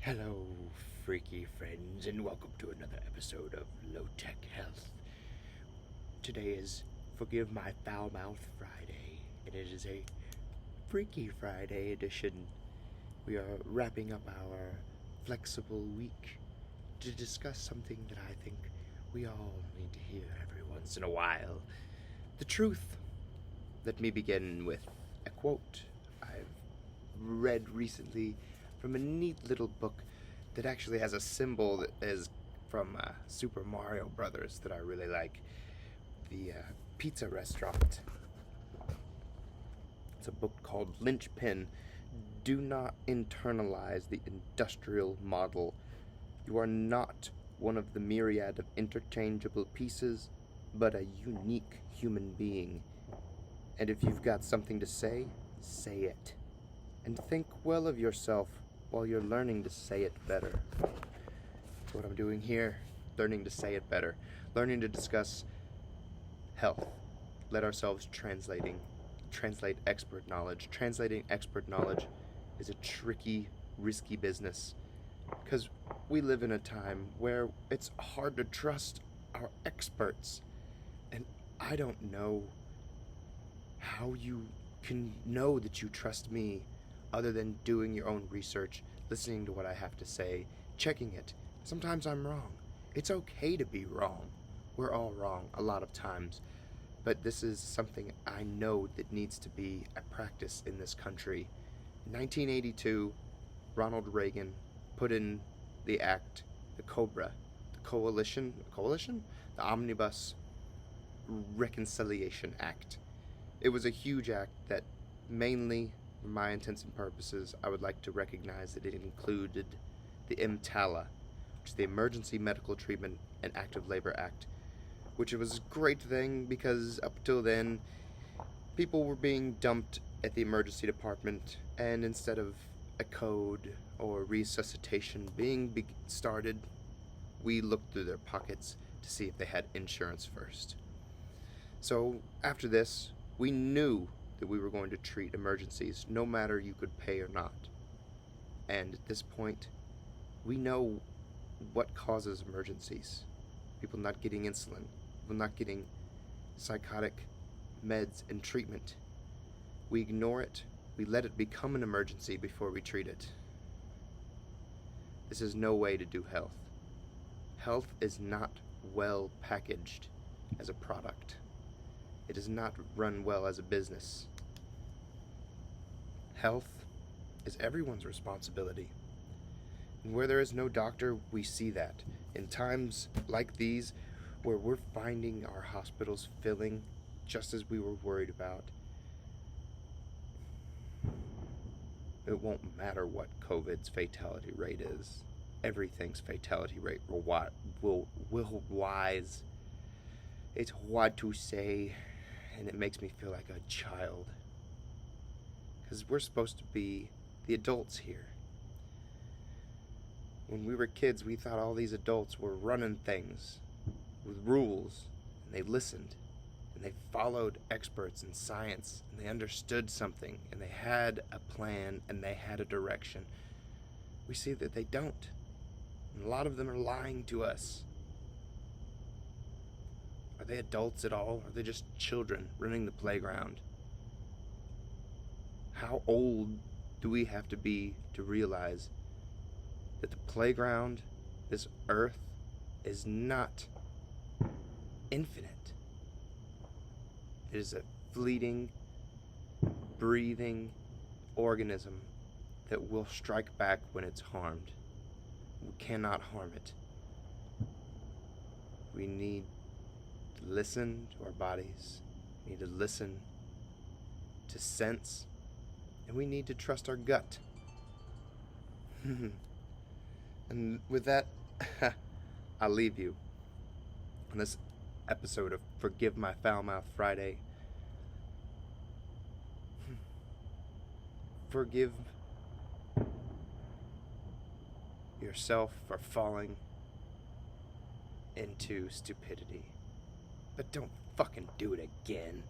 Hello, freaky friends, and welcome to another episode of Low Tech Health. Today is Forgive My Foul Mouth Friday, and it is a Freaky Friday edition. We are wrapping up our flexible week to discuss something that I think we all need to hear every once in a while. The truth. Let me begin with a quote I've read recently from a neat little book that actually has a symbol that is from Super Mario Brothers that I really like. The pizza restaurant. It's a book called Linchpin. Do not internalize the industrial model. You are not one of the myriad of interchangeable pieces, but a unique human being. And if you've got something to say, say it. And think well of yourself while you're learning to say it better. That's what I'm doing here, learning to say it better, learning to discuss health. Let ourselves translate expert knowledge. Translating expert knowledge is a tricky, risky business because we live in a time where it's hard to trust our experts. And I don't know how you can know that you trust me other than doing your own research, listening to what I have to say, checking it. Sometimes I'm wrong. It's okay to be wrong. We're all wrong a lot of times. But this is something I know that needs to be a practice in this country. In 1982, Ronald Reagan put in the act, the COBRA, the Omnibus Reconciliation Act. It was a huge act that mainly, for my intents and purposes, I would like to recognize that it included the EMTALA, which is the Emergency Medical Treatment and Active Labor Act, which was a great thing because up till then, people were being dumped at the emergency department, and instead of a code or resuscitation being started, we looked through their pockets to see if they had insurance first. So after this, we knew that we were going to treat emergencies no matter you could pay or not. And at this point, we know what causes emergencies. People not getting insulin, people not getting psychotic meds and treatment. We ignore it, we let it become an emergency before we treat it. This is no way to do health. Health is not well packaged as a product. It does not run well as a business. Health is everyone's responsibility. And where there is no doctor, we see that. In times like these, where we're finding our hospitals filling just as we were worried about, it won't matter what COVID's fatality rate is. Everything's fatality rate will rise. It's hard to say, and it makes me feel like a child. Because we're supposed to be the adults here. When we were kids, we thought all these adults were running things with rules, and they listened, and they followed experts in science, and they understood something, and they had a plan, and they had a direction. We see that they don't. And a lot of them are lying to us. Are they adults at all? Are they just children running the playground? How old do we have to be to realize that the playground, this earth, is not infinite? It is a fleeting, breathing organism that will strike back when it's harmed. We cannot harm it. We need to listen to our bodies. We need to listen to sense. And we need to trust our gut. And with that, I'll leave you on this episode of Forgive My Foul Mouth Friday. Forgive yourself for falling into stupidity. But don't fucking do it again.